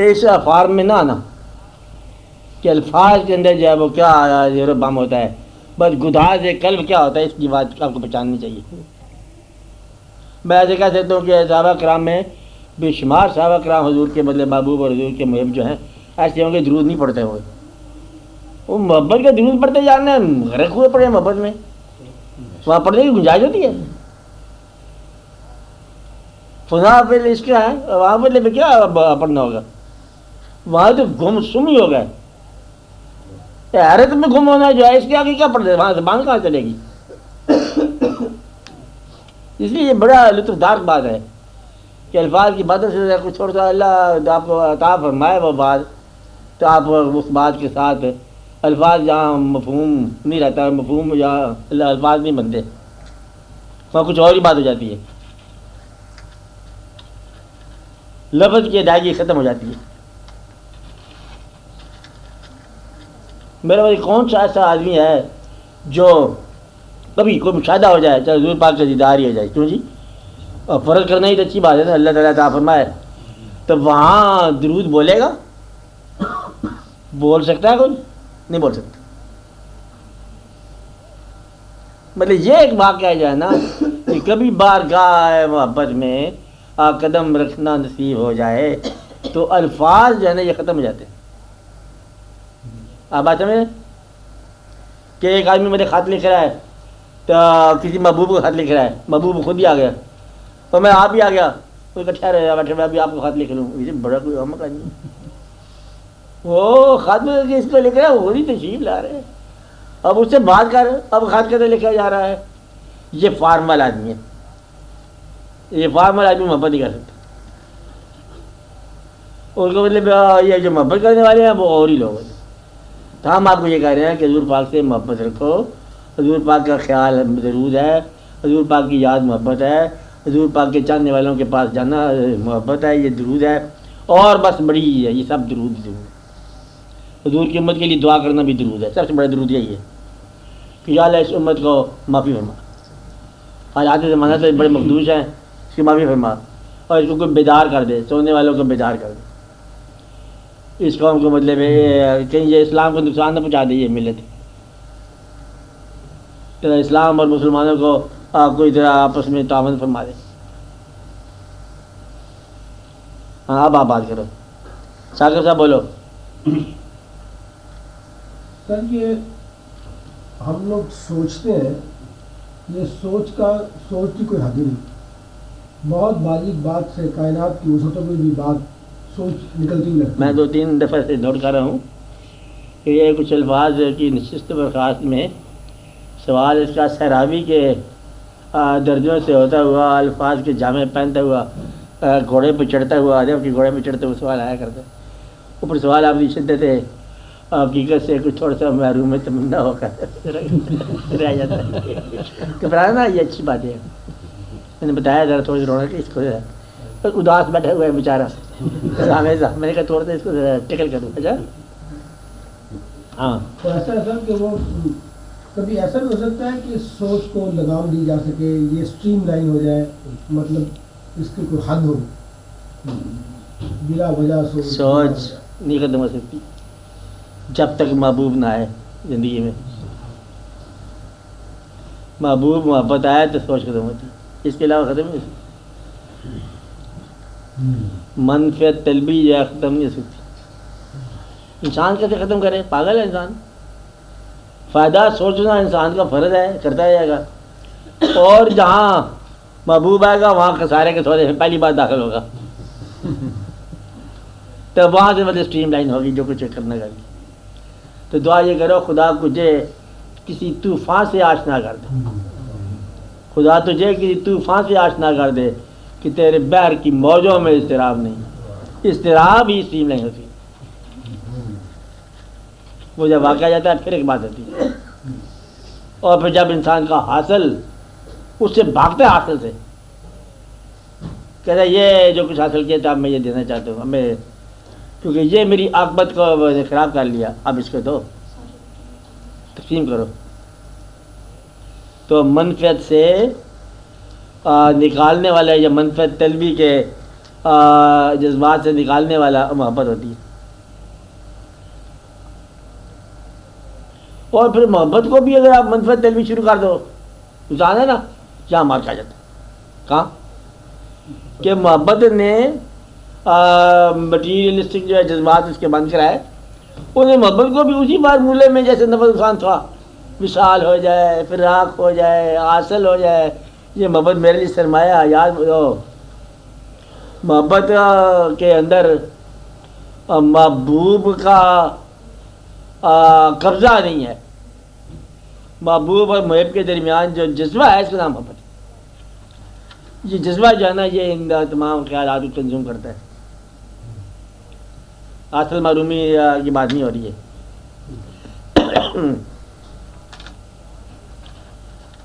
اس form میں نہ آنا کہ الفاظ کے اندر جو ہے وہ کیا زیر و بم ہوتا ہے، بس گداز قلب کیا ہوتا ہے، اس کی بات آپ کو پہچاننی چاہیے۔ میں ایسے کہہ سکتا ہوں کہ صحابہ کرام میں بے شمار صحابہ کرام حضور کے بدلے محبوب اور حضور کے محب جو ہیں ایسے ہوں گے درود نہیں پڑھتے ہوئے، وہ محبت کے درود پڑھتے جانے غرق ہوئے پڑے محبت میں، وہاں پڑھنے کی گنجائش ہوتی ہے۔ فضا پہ اس کا ہے، وہاں پہ کیا پڑھنا ہوگا، وہاں تو گم سم ہی ہو گئے، حیرت میں گم ہونا جو ہے اس کے آگے کیا پڑھتے، وہاں زبان کہاں چلے گی؟ اس لیے یہ بڑا لطف دار بات ہے کہ الفاظ کی باتوں سے کچھ چھوڑ دو، اللہ آپ کو عطا فرمائے وہ بات، تو آپ اس بات کے ساتھ الفاظ جہاں مفہوم نہیں رہتا، مفہوم جہاں الفاظ نہیں بنتے، وہاں کچھ اور ہی بات ہو جاتی ہے، لفظ کی ادائیگی ختم ہو جاتی ہے۔ میرا بھائی کون سا ایسا آدمی ہے جو کبھی کوئی مشاہدہ ہو جائے چاہے حضور پاک کا دیدار ہی ہو جائے، کیوں جی؟ اور فرض کرنا ہی تو اچھی بات ہے نا، اللہ تعالیٰ عطا فرمائے، تو وہاں درود بولے گا؟ بول سکتا ہے کوئی؟ نہیں بول سکتا۔ مطلب یہ ایک واقعہ جو ہے نا کہ کبھی بارگاہ محبت میں قدم رکھنا نصیب ہو جائے تو الفاظ جو ہے نا یہ ختم ہو جاتے ہیں۔ آپ بات سمجھیں کہ ایک آدمی میرے خط لکھ رہا ہے تو کسی محبوب کو خط لکھ رہا ہے، محبوب خود ہی آ گیا تو میں آپ ہی آ گیا، کوئی اکٹھا رہے بیٹھے میں ابھی آپ کو خط لکھ لوں، یہ بڑا کوئی احمق آدمی، وہ خط میں اس کو لکھ رہا ہے، وہ خود ہی تشریف لا رہے ہیں، اب اس سے بات کر، اب خط کیسے لکھا جا رہا ہے؟ یہ فارمل آدمی ہے، یہ فارمل آدمی محبت نہیں کر سکتا، ان کو مطلب یہ جو محبت کرنے والے ہیں وہ اور ہی لوگ ہیں۔ تو ہم آپ کو یہ کہہ رہے ہیں کہ حضور پاک سے محبت رکھو، حضور پاک کا خیال ضرور ہے، حضور پاک کی یاد محبت ہے، حضور پاک کے چاہنے والوں کے پاس جانا محبت ہے، یہ درود ہے، اور بس بڑی ہے یہ سب درود درود۔ حضور کی امت کے لیے دعا کرنا بھی درود ہے، سب سے بڑا درود یہی ہے کہ یا اللہ اس امت کو معافی فرما، حالات زمانہ سے بڑے مخدوش ہیں، اس کی معافی فرما، اور اس کو کوئی بیدار کر دے، سونے والوں کو بیدار کر دے، اس قوم کو مطلب کہیں یہ اسلام کو نقصان نہ پہنچا دے، یہ ملت تو اسلام اور مسلمانوں کو کوئی طرح آپس میں تعاون فرما دے۔ ہاں اب آپ بات کرو، ثاقب صاحب بولو۔ سر یہ ہم لوگ سوچتے ہیں، یہ سوچ کی کوئی حد نہیں، بہت باریک بات سے کائنات کی وسعتوں میں بھی بات سوچ نکلتی ہوئی لگتی ہے۔ میں 2-3 دفعہ سے نوٹ کر رہا ہوں کہ یہ کچھ الفاظ کی نشست برخاست میں سوال اس کا سہراوی کے درجوں سے ہوتا ہوا، الفاظ کے جامع پہنتا ہوا، گھوڑے پہ چڑھتا ہوا، ادب کے گھوڑے پہ چڑھتے ہوئے سوال آیا کرتا، اوپر سوال آپ کی شدت حقیقت سے کچھ تھوڑا سا محروم تمنا ہو کر رہ جاتا ہے۔ گھبرانا یہ اچھی بات ہے، میں نے بتایا ذرا تھوڑی رونا کہ اس کو اداس بیٹھا ہوا ہے بیچارہ ہمیشہ، میں نے کہا تھوڑا سا اس کو ٹکل کروں۔ اچھا ہاں، تو ایسا ہے سر کہ وہ کبھی ایسا بھی ہو سکتا ہے کہ سوچ کو لگام دی جا سکے، یہ اسٹریم لائن ہو جائے، مطلب اس کی کوئی حد ہو، بلا وجہ سوچ نہیں ختم ہو سکتی جب تک محبوب نہ آئے زندگی میں۔ محبوب محبت آئے تو سوچ ختم ہوتی، اس کے علاوہ ختم نہیں ہو سکتی۔ منفعت طلبی یا ختم نہیں ہو سکتی۔ انسان کیسے ختم کرے؟ پاگل ہے انسان، فائدہ سوچنا انسان کا فرض ہے، کرتا جائے گا، اور جہاں محبوب آئے گا وہاں خسارے کے سودے میں پہلی بار داخل ہوگا، تو وہاں سے مطلب اسٹریم لائن ہوگی جو کچھ کرنا کریں۔ تو دعا یہ کرو خدا تجھے کسی طوفان سے آشنا کر دے، خدا تجھے کسی طوفان سے آشنا کر دے کہ تیرے بحر کی موجوں میں اضطراب نہیں، اضطراب ہی اسٹریم لائن ہوتی ہے۔ وہ جب واقع جاتا ہے پھر ایک بات ہوتی ہے، اور پھر جب انسان کا حاصل اس سے بھاگتا ہے، حاصل سے کہتا ہے یہ جو کچھ حاصل کیا تھا میں یہ دینا چاہتا ہوں ہمیں، کیونکہ یہ میری عاقبت کو خراب کر لیا، اب اس کو دو، تقسیم کرو۔ تو منفعت سے نکالنے والے یا منفعت طلبی کے جذبات سے نکالنے والا محبت ہوتی ہے. اور پھر محبت کو بھی اگر آپ منفرد دل بھی شروع کر دو تو جانا ہے نا جہاں مار کھا جاتا ہے. کہاں کہ محبت نے مٹیریلسٹک جو ہے جذبات اس کے بند کرائے, انہیں محبت کو بھی اسی فارمولے میں جیسے نفس انسان تھا, وصال ہو جائے, فراق ہو جائے, حاصل ہو جائے, یہ محبت میرے لیے سرمایہ. یاد محبت کے اندر محبوب کا قبضہ نہیں ہے, محبوب اور محب کے درمیان جو جذبہ ہے اس کا نام محبت ہے. یہ جذبہ جو ہے نا یہ ان تمام خیالات کو کنزیوم کرتا ہے. اصل معلومی کی بات نہیں ہو رہی ہے.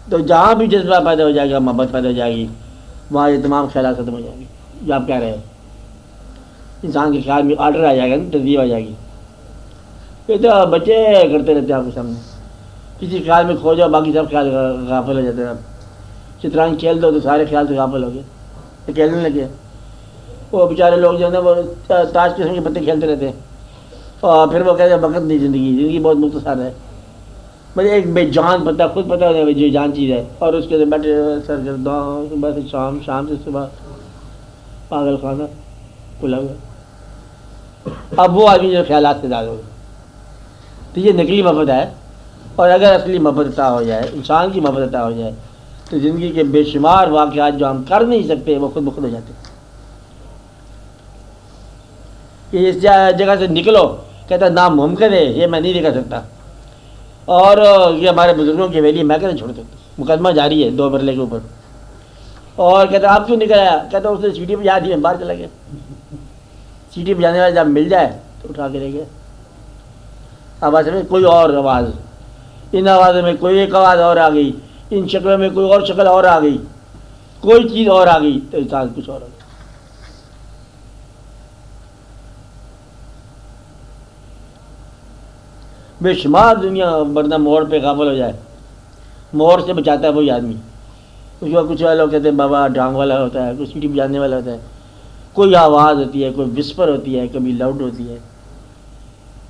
تو جہاں بھی جذبہ پیدا ہو جائے گا, محبت پیدا ہو جائے گی, وہاں یہ تمام خیالات ختم ہو جائیں گے. جو آپ کہہ رہے ہیں انسان کے خیال میں آرڈر آ جائے گا نا, ترتیب آ جائے گی. یہ تو بچے کرتے رہتے ہیں آپ کے سامنے, کسی خیال میں کھو جاؤ باقی سب خیال غافل ہو جاتے ہیں. شطرنج کھیل دو تو سارے خیال سے غافل ہو گئے, تو کھیلنے لگے. وہ بیچارے لوگ جو ہے نا وہ تاش قسم کے پتے کھیلتے رہتے ہیں, اور پھر وہ کہتے ہیں وقت نہیں, زندگی بہت مختصر ہے. مجھے ایک بے جان پتہ خود پتہ ہے جو جان چیز ہے, اور اس کے بیٹھے سرگرداں صبح سے شام سے صبح پاگل خانہ کھلا ہوا. اب وہ آدمی جو خیالات سے زیادہ ہو گئے, تو یہ نقلی محبت ہے. اور اگر اصلی محبت عطا ہو جائے, انسان کی محبت عطا ہو جائے, تو زندگی کے بے شمار واقعات جو ہم کر نہیں سکتے وہ خود بخود ہو جاتے ہیں. کہ اس جگہ سے نکلو, کہتا ناممکن ہے, یہ میں نہیں دکھا سکتا, اور یہ ہمارے بزرگوں کی ویلی میں کیسے چھوڑ سکتا. مقدمہ جاری ہے 2 مرلے کے اوپر, اور کہتا آپ کیوں نکل آیا, کہتا اس نے سیٹی بجا دی, میں باہر چلا گیا. سیٹی بجانے والا جب مل جائے تو اٹھا کے لے گیا. آواز میں کوئی اور آواز, ان آوازوں میں کوئی ایک آواز اور آ گئی, ان شکلوں میں کوئی اور شکل اور آ گئی, کوئی چیز اور آ گئی, تو انسان کچھ اور آ گئی. بے شمار دنیا ورنہ موڑ پہ غافل ہو جائے, موڑ سے بچاتا ہے وہی آدمی. اس کے بعد کچھ لوگ کہتے ہیں بابا ڈانگ والا ہوتا ہے, کوئی سیٹی بجانے والا ہوتا ہے, کوئی آواز ہوتی ہے, کوئی وسپر ہوتی ہے, کبھی لاؤڈ ہوتی ہے,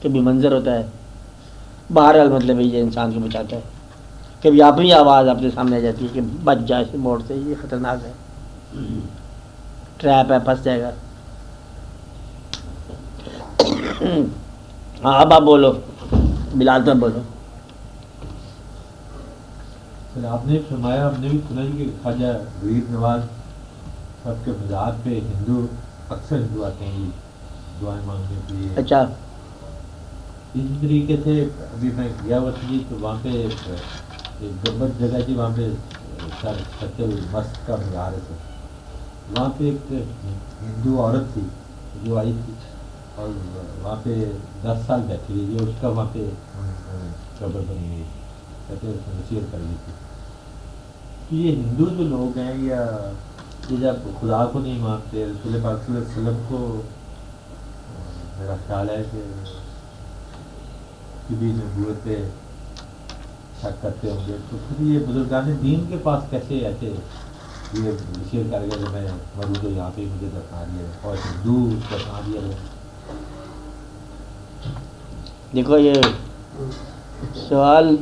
کبھی منظر ہوتا ہے. بہرحال مطلب یہ انسان کو بچاتا ہے. کبھی اپنی آواز اپنے سامنے آ جاتی ہے کہ بچ جائے اس موڑ سے, یہ خطرناک ہے, ٹریپ ہے, پھنس جائے گا. ہاں اب آپ بولو, بلال تو بولو. آپ نے فرمایا, ہم نے بھی سنا کہ خواجہ غریب نواز صاحب کے مزار پہ ہندو اکثر ہندو آتے ہیں دعائیں مانگنے کے لیے. اچھا, اسی طریقے سے ابھی میں گیا ہوا تھی تو وہاں پہ ایک گنبد جگہ تھی, وہاں پہ سچل مسجد کا مزار ہے. وہاں پہ ایک ہندو عورت تھی جو آئی تھی, اور وہاں پہ 10 سال بیٹھی ہوئی, اس کا وہاں پہ قبر بنی ہوئی, کہتے ہیں نصیحت کر لی تھی. تو یہ ہندو جو لوگ ہیں, یا یہ جب خدا کو نہیں مانتے, رسول پاک صلی اللہ علیہ وسلم کو میرا خیال ہے کہ کبھی نبوت پہ شک کرتے ہوں گے, تو پھر یہ بزرگان دین کے پاس کیسے آتے یہ نصیحت کر کے میں مروں تو یہاں پہ مجھے دفنا دیا, اور ہندو دفنا دیا ہے. دیکھو یہ سوال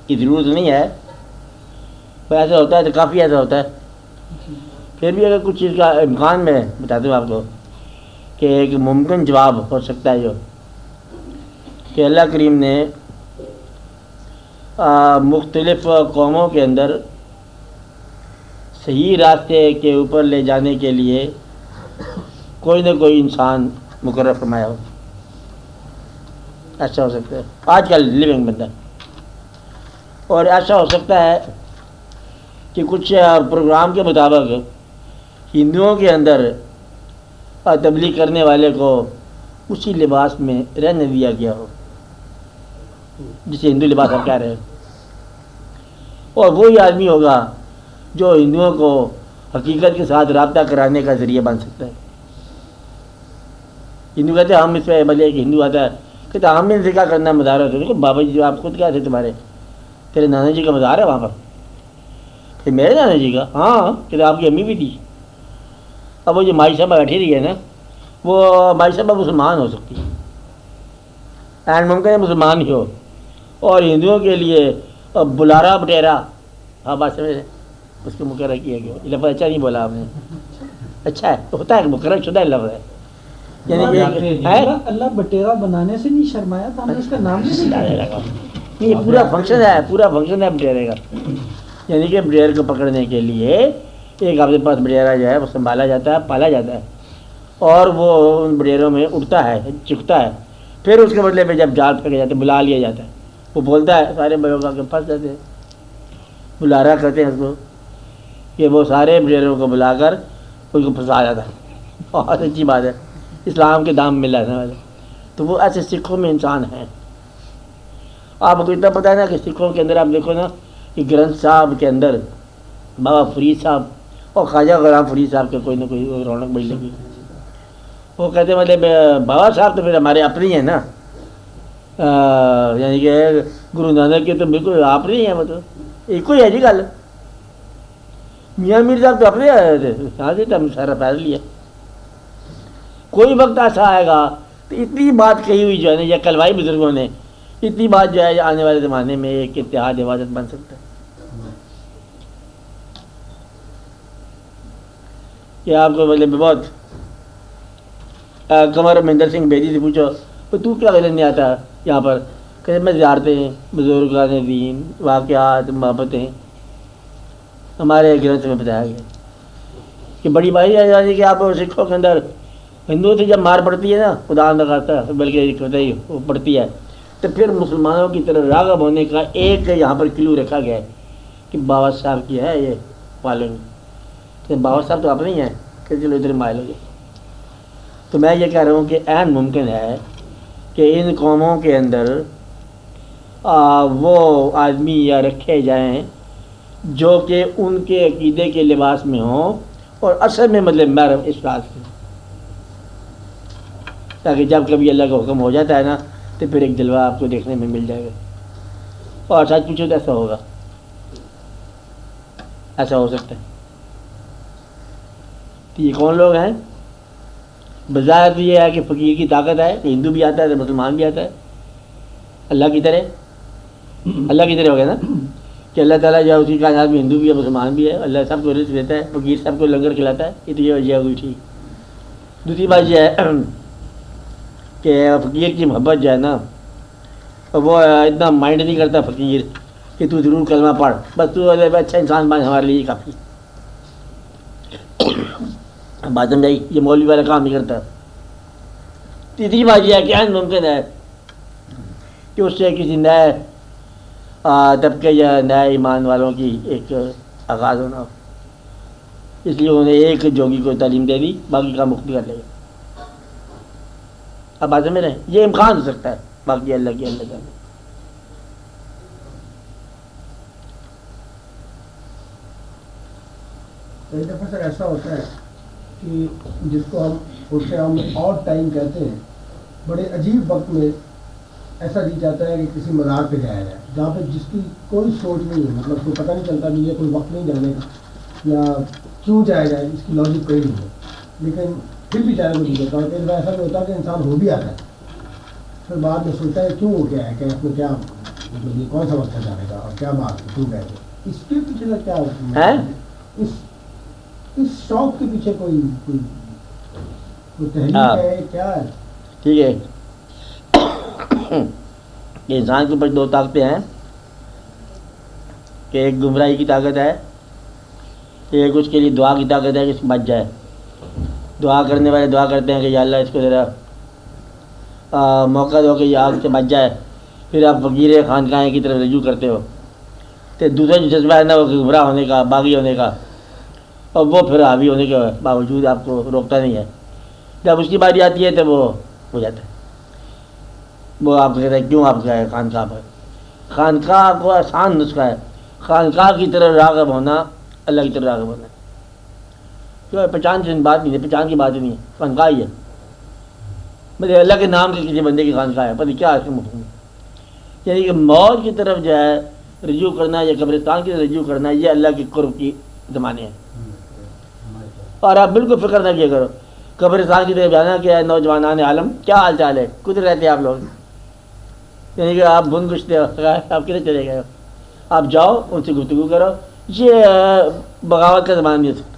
کی ضرورت نہیں ہے, پر ایسا ہوتا ہے تو کافی ایسا ہوتا ہے. پھر بھی اگر کچھ چیز کا امکان میں بتاتا ہوں آپ کو کہ ایک ممکن جواب ہو سکتا ہے, جو کہ اللہ کریم نے مختلف قوموں کے اندر صحیح راستے کے اوپر لے جانے کے لیے کوئی نہ کوئی انسان مقرر فرمایا ہو. ایسا ہو سکتا ہے آج کل لیونگ بندہ, اور ایسا ہو سکتا ہے کہ کچھ پروگرام کے مطابق ہندوؤں کے اندر تبلیغ کرنے والے کو اسی لباس میں رہنے دیا گیا ہو جسے ہندو لباس آپ کہہ رہے ہیں, اور وہی آدمی ہوگا جو ہندوؤں کو حقیقت کے ساتھ رابطہ کرانے کا ذریعہ بن سکتا ہے. ہندو کہتے ہیں ہم اس پہ بھلے ایک ہندو آتا ہے کہتے ہیں ہم ان سے کیا کرنا ہے مزار ہوتے ہیں. بابا جی جو آپ خود کیا تھے تمہارے, تیرے نانا جی کا مزار ہے وہاں پر, پھر میرے نانا جی کا, ہاں کہتے آپ کی امی بھی تھی, اب وہ جو مائی صاحبہ بیٹھی رہی ہے نا، وہ مائی صاحبہ مسلمان ہو سکتی ہے، اینڈ ممکن ہے مسلمان ہی ہو، اور ہندوؤں کے لیے بلارا بٹیرا، ہاں بات سمجھ رہے، اس کو مقرر کیا گیا، یہ لفظ اچھا نہیں بولا آپ نے، اچھا ہے ہوتا ہے، مقرر شدہ لفظ ہے، یعنی کہ اللہ بٹیرا بنانے سے نہیں شرمایا تھا، ہم نے اس کا نام نہیں، پورا فنکشن ہے، پورا فنکشن ہے بٹیرے کا، یعنی کہ بٹیر کو پکڑنے کے لیے ایک آپ کے پاس بٹیرا جو ہے وہ سنبھالا جاتا ہے، پالا جاتا ہے، اور وہ ان بٹیروں میں اڑتا ہے، چکتا ہے، پھر اس کے بدلے میں جب جال پھینکے جاتے ہیں بلا لیا جاتا ہے، وہ بولتا ہے، سارے بڑوں کا کے پھنس جاتے ہیں، بلارا کرتے ہیں اس کو، کہ وہ سارے بٹیروں کو بلا کر ان کو پھنسا جاتا ہے، بہت اچھی بات ہے، اسلام کے دام ملا ہے والے، تو وہ ایسے سکھوں میں انسان ہیں۔ آپ کو اتنا پتہ ہے نا کہ سکھوں کے اندر آپ دیکھو نا کہ گرنتھ صاحب کے اندر بابا فرید صاحب اور خواجہ غلام فرید صاحب کے کوئی نہ کوئی رونق بڑی لگی، وہ کہتے ہیں مطلب بابا صاحب تو پھر ہمارے اپنے ہی ہیں نا، یعنی کہ گرو نانک کے تو بالکل آپ نہیں ہیں، مطلب ایک ہی ہے جی گل، میاں میر صاحب تو اپنے آئے تھے، کہاں سے ہم سارا پیدل لیا، کوئی وقت ایسا آئے گا تو اتنی بات کہی ہوئی جو ہے نا، یا کلوائی بزرگوں نے اتنی بات جو ہے آنے والے زمانے میں ایک اتحاد عبادت بن سکتا ہے، کہ آپ کو مطلب بہت قمر مہندر سنگھ بیدی سے پوچھو تو کیا غلط نہیں آتا یہاں پر، کہ میں زیارتیں، بزرگان دین، واقعات، محبتیں ہمارے گرنتھ میں بتایا گیا کہ بڑی بھائی یعنی کہ آپ سکھوں کے اندر ہندوؤں سے جب مار پڑتی ہے نا، خدا نہ کرتا ہے بلکہ وہ پڑتی ہے، تو پھر مسلمانوں کی طرح راغب ہونے کا ایک یہاں پر کلو رکھا گیا ہے کہ بابا صاحب کی ہے یہ فالوئنگ، کہ بابا صاحب تو اپنے ہی ہیں کہ چلو ادھر مائل ہو گئے۔ تو میں یہ کہہ رہا ہوں کہ عین ممکن ہے کہ ان قوموں کے اندر وہ آدمی یا رکھے جائیں جو کہ ان کے عقیدے کے لباس میں ہوں اور اصل میں مطلب محرم اس رات سے، تاکہ جب کبھی اللہ کا حکم ہو جاتا ہے نا تو پھر ایک جلوہ آپ کو دیکھنے میں مل جائے گا، اور سچ پوچھو تو ایسا ہوگا، ایسا ہو سکتا ہے۔ تو یہ کون لوگ ہیں؟ بظاہر تو یہ ہے کہ فقیر کی طاقت ہے، کہ ہندو بھی آتا ہے تو مسلمان بھی آتا ہے، اللہ کی طرح، اللہ کی طرح ہو گیا نا کہ اللہ تعالیٰ جو ہے اسی کائنات میں ہندو بھی ہے مسلمان بھی ہے، اللہ سب کو رزق دیتا ہے، فقیر سب کو لنگر کھلاتا ہے، یہ تو یہ وجہ ہوئی ٹھیک۔ دوسری بات یہ ہے کہ فقیر کی محبت جو ہے نا، وہ اتنا مائنڈ نہیں کرتا فقیر کہ تو ضرور کلمہ پڑھ، بس تو اچھا انسان بن، ہمارے لیے کافی، بات سمجھائی، یہ مولوی والا کام نہیں کرتا۔ تیسری بات یہ ہے کہ ممکن ہے کہ اس سے کسی نئے طبقے یا نئے ایمان والوں کی ایک آغاز ہونا ہو، اس لیے انہوں نے ایک جوگی کو تعلیم دے دی، باقی کا مفت کر لے گا۔ اب بات سمجھ رہے ہیں، یہ امکان ہو سکتا ہے، باقی اللہ کی اللہ جانے۔ ایک دفعہ سر ایسا ہوتا ہے کہ جس کو ہم اسے ہم اور ٹائم کہتے ہیں، بڑے عجیب وقت میں ایسا جی جاتا ہے کہ کسی مزار پہ جایا جائے جہاں پہ جس کی کوئی سوچ نہیں ہے، مطلب کوئی پتہ نہیں چلتا کہ یہ کوئی وقت نہیں جانے کا یا کیوں جایا جائے، اس کی لاجک کوئی نہیں ہے، لیکن پھر بھی جانے کو نہیں دیتا، اور کئی دفعہ ایسا بھی ہوتا ہے کہ انسان ہو بھی آتا ہے، پھر بعد میں سوچتا ہے کیوں ہو گیا ہے، کہ اس میں کیا مطلب یہ کون سا وقت ہے جانے کا اور کیا بات ہے، کیوں گئے تھے، اس کے پیچھے کا کیا ہے، اس شوق کے پیچھے کوئی تحریک ہے، کیا ہے؟ ٹھیک ہے، کہ انسان کے اوپر دو طاقتیں ہیں، کہ ایک گمراہی کی طاقت ہے، ایک اس کے لیے دعا کی طاقت ہے کہ اس بچ جائے۔ دعا کرنے والے دعا کرتے ہیں کہ یا اللہ اس کو ذرا موقع دو کہ یہ آگ سے بچ جائے، پھر آپ فقیر خانقاہیں کی طرف رجوع کرتے ہو، تو دوسرا جو جذبہ ہے نا وہ گمراہ ہونے کا، باغی ہونے کا، اور وہ پھر حاوی ہونے کے باوجود آپ کو روکتا نہیں ہے، جب اس کی باری آتی ہے تو وہ ہو جاتا ہے، وہ آپ کہتے ہیں کیوں آپ گئے خانقاہ پر۔ خانقاہ کو آسان نسخہ ہے، خانقاہ کی طرف راغب ہونا، اللہ کی طرف راغب ہونا، کیوں پہچان کی بات نہیں ہے، پہچان کی بات ہی نہیں ہے، خانقاہ ہی ہے، مطلب اللہ کے نام کے کسی بندے کی خانقاہ ہے، پتہ کیا اس کا مفہوم ہے، یعنی کہ موت کی طرف جو ہے رجوع کرنا یا قبرستان کی طرف رجوع کرنا، یہ اللہ کے قرب کی زمانے ہیں، اور آپ بالکل فکر نہ کیا کرو قبرستان کی طرف جانا کہ نوجوانان عالم کیا حال چال ہے، کدھر رہتے ہیں آپ لوگ، یعنی کہ آپ بن گشتے ہو، آپ کدھر چلے گئے ہو، آپ جاؤ ان سے گفتگو کرو. یہ بغاوت کا زمانہ نہیں ہو سکتا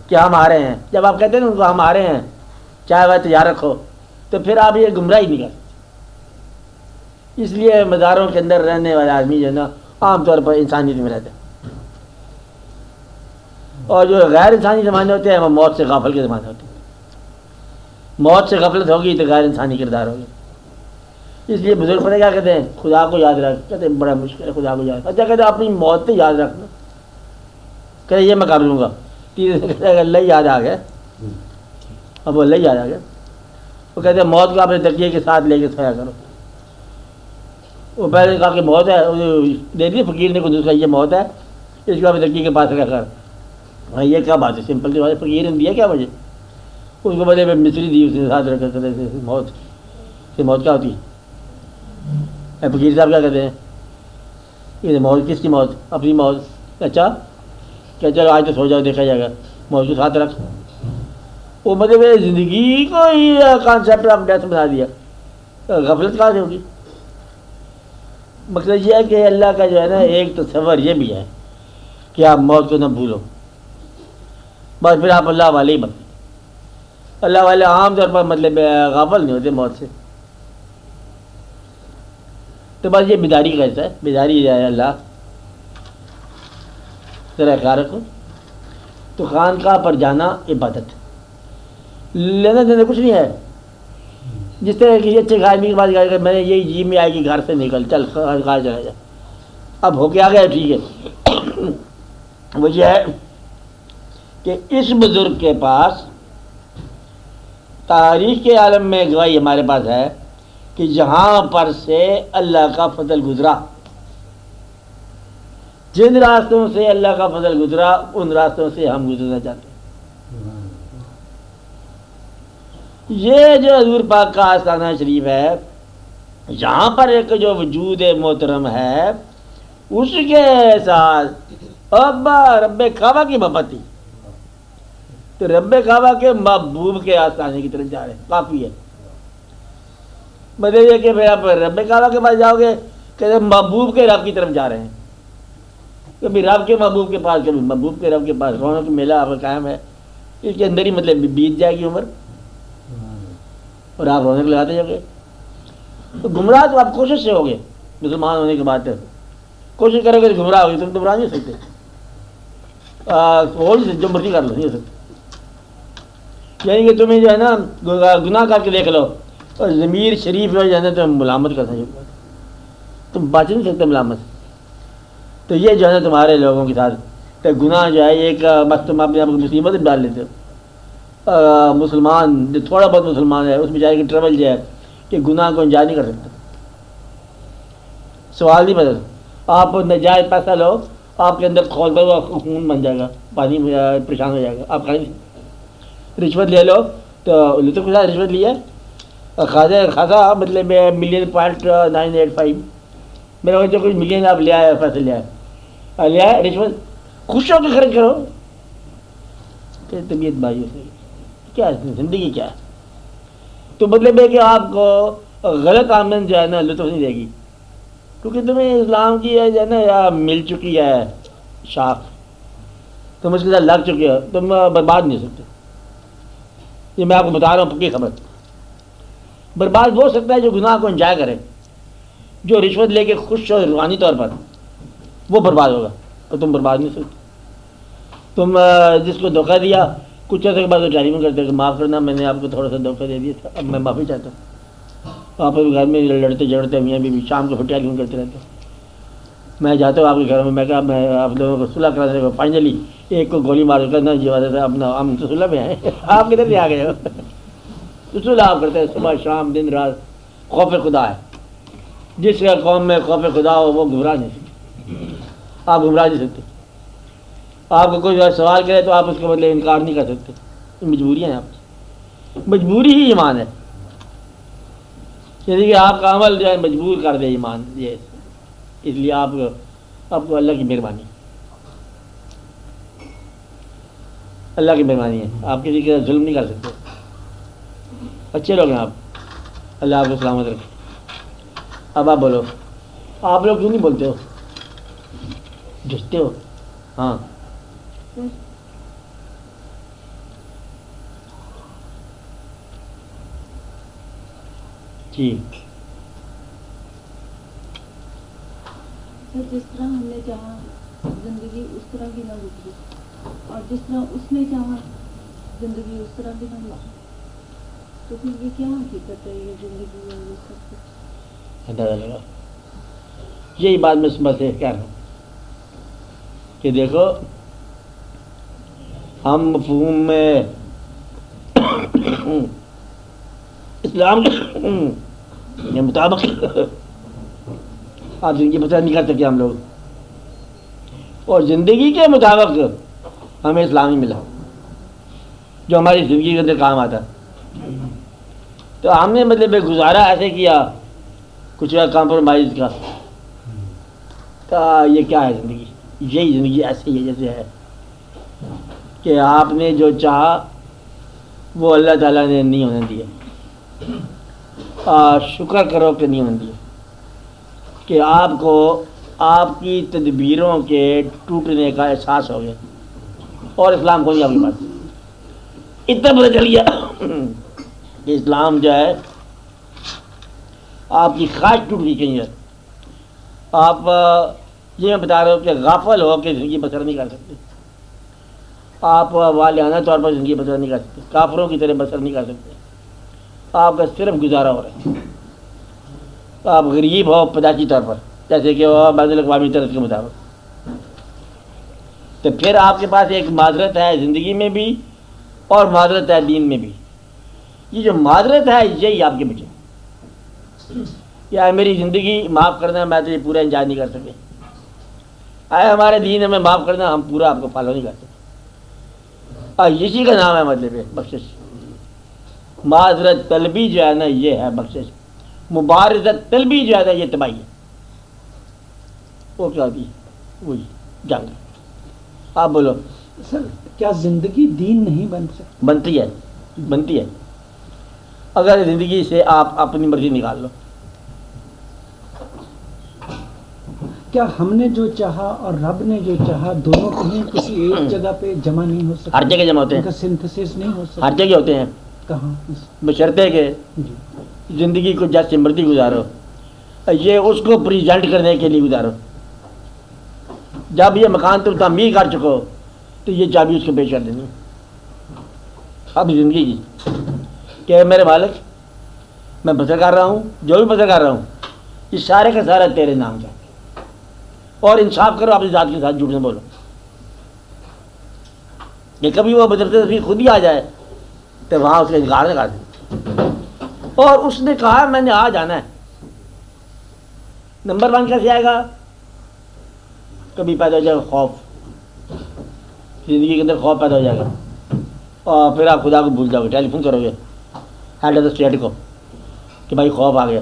کہ ہم آ رہے ہیں. جب آپ کہتے ہیں نا ان کو ہم آ رہے ہیں چاہے وہ تیار رکھو، تو پھر آپ یہ گمراہی نہیں کر سکتے. اس لیے مزاروں کے اندر رہنے والے آدمی جو ہے نا عام طور پر انسانیت میں رہتے ہیں، اور جو غیر انسانی زمانے ہوتے ہیں وہ موت سے غافل کے زمانے ہوتے ہیں. موت سے غفلت ہوگی تو غیر انسانی کردار ہوگی. اس لیے بزرگ پتہ کیا کہتے ہیں، خدا کو یاد رکھ. کہتے ہیں بڑا مشکل ہے خدا کو یاد. اچھا کہتے ہیں اپنی موت تو یاد رکھنا. کہتے یہ میں کر لوں گا. تیسرے اللہ ہی یاد آ گیا. اب وہ اللہ ہی یاد آ گیا. وہ کہتے ہیں موت کو اپنے تکیے کے ساتھ لے کے سویا کرو. وہ پہلے کہا کہ موت ہے، دے دی فقیر نے کوئی دوسرا، یہ موت ہے اس کو اپنے تکیے کے پاس رکھ کر. ہاں یہ کیا بات ہے، سمپل سی بات ہے. فقیر نے دیا کیا مجھے، اس کو بولے مصری دی، اس نے ساتھ رکھ کر موت. یہ موت کیا ہوتی ہے؟ فقیر صاحب کیا کہتے ہیں، یہ موت کس کی موت؟ اپنی موت. اچھا کیا چلو آج تو سو جاؤ دیکھا جائے گا، موت کو ساتھ رکھ. وہ مطلب زندگی کو ہی کانسیپٹ آف ڈیتھ بنا دیا. غفلت کہاں سے ہوگی؟ مقصد یہ ہے کہ اللہ کا جو ہے نا ایک تصور یہ بھی ہے کہ آپ موت کو نہ بھولو، بس پھر آپ اللہ والے ہی بنتے. اللہ والے عام طور پر مطلب غافل نہیں ہوتے موت سے. تو بس یہ بیداری کا حصہ ہے، بیداری ہے. اللہ ذرا خیال رکھو. تو خانقاہ پر جانا عبادت، لینا دینا کچھ نہیں ہے. جس طرح کسی اچھے آدمی کے بعد کہ میں نے یہی جی میں آئے گی گھر سے نکل چل خانقاہ چلا جائے، اب ہو کے آ گیا ٹھیک ہے. وہ یہ ہے کہ اس بزرگ کے پاس تاریخ کے عالم میں گواہی ہمارے پاس ہے کہ جہاں پر سے اللہ کا فضل گزرا، جن راستوں سے اللہ کا فضل گزرا ان راستوں سے ہم گزرنا چاہتے ہیں. یہ جو حضور پاک کا آستانہ شریف ہے، یہاں پر ایک جو وجود محترم ہے اس کے ساتھ ابا رب کعبہ کی محبت تھی. تو رب کعبہ کے محبوب کے آستانے کی طرف جا رہے ہیں، کافی ہے. مطلب یہ کہ بھائی آپ رب کعبہ کے پاس جاؤ گے کہ محبوب کے رب کی طرف جا رہے ہیں. کبھی رب کے محبوب کے پاس، کبھی محبوب کے رب کے پاس. رونق میلہ آپ کا قائم ہے، اس کے اندر ہی مطلب بیت جائے گی عمر اور آپ رونق لگاتے جاؤ گے. تو گمراہ تو آپ کوشش سے ہوگے، مسلمان ہونے کے بعد کوشش کرو گے تو گمراہ ہوگی. تم گمراہ نہیں ہو سکتے، جو مرضی کر لو نہیں ہو سکتے. یعنی کہ تمہیں جو ہے نا گناہ کر کے دیکھ لو اور ضمیر شریف جو ہے نا تم ملامت کرنا شروع کر، تم بچ نہیں سکتے ملامت. تو یہ جو ہے نا تمہارے لوگوں کے ساتھ کہ گناہ جو ہے ایک بس تم اپنے آپ کو مصیبت میں ڈال لیتے ہو. مسلمان جو تھوڑا بہت مسلمان ہے اس بیچارے کی ٹریول جو ہے کہ گناہ کو انجام نہیں کر سکتا. سوال نہیں بدل، آپ ناجائز پیسہ لو، آپ کے اندر کھولتا ہوا خون بن جائے گا، پانی میں پریشان ہو جائے گا. آپ کہیں رشوت لے لو تو لطف کے ساتھ رشوت لی ہے خاصا مطلب $1.985 میرا جو کچھ ملین آپ لے آئے پیسے لے آئے رشوت خوش ہو کے خرچ کرو. کہ طبیعت بھائی ہو کیا ہے زندگی کیا ہے. تو مطلب ہے کہ آپ کو غلط آمدن جو ہے نا لطف نہیں دے گی، کیونکہ تمہیں اسلام کی ہے جو ہے نا یا مل چکی ہے شاخ، تم اس کے ساتھ لگ چکے ہو، تم برباد نہیں ہو سکتے. یہ میں آپ کو بتا رہا ہوں پکی خبر. برباد وہ ہو سکتا ہے جو گناہ کو انجوائے کرے، جو رشوت لے کے خوش ہو روحانی طور پر، وہ برباد ہوگا اور تم برباد نہیں ہو سکتے. تم جس کو دھوکہ دیا کچھ عرصے کے بعد وہ جاری میں کرتے کہ معاف کرنا میں نے آپ کو تھوڑا سا دھوکہ دے دیا تھا، اب میں معافی چاہتا ہوں. آپ گھر میں لڑتے جھگڑتے میاں بیوی شام کو پھٹیا میں کرتے رہتے. میں جاتا ہوں آپ کے گھر میں کہا میں آپ لوگوں کو صلح کرانے کو فائنلی ایک کو گولی مار کر نہ جیوا دیتا اپنا ہم تو صلح میں ہیں. آپ کدھر سے آ گئے ہو؟ تو صلح آپ کرتے ہیں صبح شام دن رات. خوف خدا ہے، جس قوم میں خوف خدا ہو وہ گمراہ نہیں سکتے. آپ گمراہ نہیں سکتے. آپ کو کوئی سوال کرے تو آپ اس کو مطلب انکار نہیں کر سکتے. مجبوریاں ہیں آپ کی، مجبوری ہی ایمان ہے. یعنی کہ آپ کا عمل جو ہے مجبور کر دے ایمان. یہ اس لیے آپ کو اللہ کی مہربانی. اللہ کی مہربانی ہے، آپ کسی کے ظلم نہیں کر سکتے، اچھے لوگ ہیں آپ، اللہ آپ کو سلامت رکھے۔ اب آپ بولو، آپ لوگ کیوں نہیں بولتے ہو، جھستے ہو؟ ہاں جی، سر جس طرح ہم نے چاہا زندگی اس طرح کی نہ گزری، اور جس طرح اس نے چاہا زندگی اس طرح کی نہ گزری، تو پھر یہ کیا حقیقت ہے، یہ زندگی اور یہ سب کچھ؟ اندازہ لگا، یہی بات میں سمجھ سے کہہ رہا ہوں کہ دیکھو ہم مفہوم میں اسلام کے مطابق آپ زندگی بسر نہیں کر سکتے ہم لوگ، اور زندگی کے مطابق ہمیں اسلام ہی ملا جو ہماری زندگی کے اندر کام آتا، تو ہم نے مطلب گزارا ایسے کیا کچھ کمپرومائز کا، تو یہ کیا ہے زندگی؟ یہی زندگی ایسی ہے جیسے ہے کہ آپ نے جو چاہا وہ اللہ تعالیٰ نے نہیں ہونے دیا، شکر کرو کہ نہیں ہونے دیا، کہ آپ کو آپ کی تدبیروں کے ٹوٹنے کا احساس ہو گیا، اور اسلام کو نہیں آپ کے پاس اتنا پتہ چل گیا کہ اسلام جو ہے آپ کی خواہش ٹوٹ گئی کہیں ہے، آپ یہ میں بتا رہا ہوں کہ غافل ہو کہ زندگی بسر نہیں کر سکتے، آپ والہانہ طور پر زندگی بسر نہیں کر سکتے، کافروں کی طرح بسر نہیں کر سکتے، آپ کا صرف گزارا ہو رہا ہے، آپ غریب ہو پیدائشی طور پر جیسے کہ وہ بین الاقوامی طرز کے مطابق، تو پھر آپ کے پاس ایک معذرت ہے زندگی میں بھی اور معذرت ہے دین میں بھی۔ یہ جو معذرت ہے یہی آپ کے بچے، یا میری زندگی معاف کرنا میں تو یہ پورا انجوائے نہیں کر سکے، آئے ہمارے دین ہمیں معاف کرنا ہم پورا آپ کو فالو نہیں کر سکتے، اور اسی کا نام ہے مطلب بخشش۔ معذرت طلبی جو ہے نا یہ ہے بخشش، مبارزت طلبی جو ہے نا یہ تباہی ہے، وہ کیا ہوتی ہے؟ وہی جنگ۔ آپ بولو۔ سر کیا زندگی دین نہیں بن سکتی؟ بنتی ہے اگر زندگی سے آپ اپنی مرضی نکال لو۔ کیا ہم نے جو چاہا اور رب نے جو چاہا دونوں کہیں کسی ایک جگہ پہ جمع نہیں ہو سکتے؟ ہر جگہ جمع ہوتے ان ہیں، کا سنتھسس نہیں ہو سکتا؟ ہر جگہ ہوتے ہیں، کہاں؟ بشرطے کہ جی زندگی کو جیسے مرضی گزارو، یہ اس کو پریزنٹ کرنے کے لیے گزارو۔ جب یہ مکان تم تعمیر کر چکو تو یہ چابی اس کو پیش کر دینی، اب زندگی کی کہ میرے مالک میں بسر کر رہا ہوں، جو بھی بسر کر رہا ہوں یہ سارے کا سارا تیرے نام کا، اور انصاف کرو اپنی ذات کے ساتھ، جھوٹ نہ بولو۔ کہ کبھی وہ بدرتے خود ہی آ جائے تو وہاں اس کا انکار نہ کر دیں، اور اس نے کہا میں نے آ جانا ہے۔ نمبر 1 کیسے آئے گا؟ کبھی پیدا ہو جائے گا خوف، زندگی کے اندر خوف پیدا ہو جائے گا، اور پھر آپ خدا کو بھول جاؤ گے، ٹیلی فون کرو گے ہیڈ آف دا اسٹیٹ کو کہ بھائی خوف آ گیا،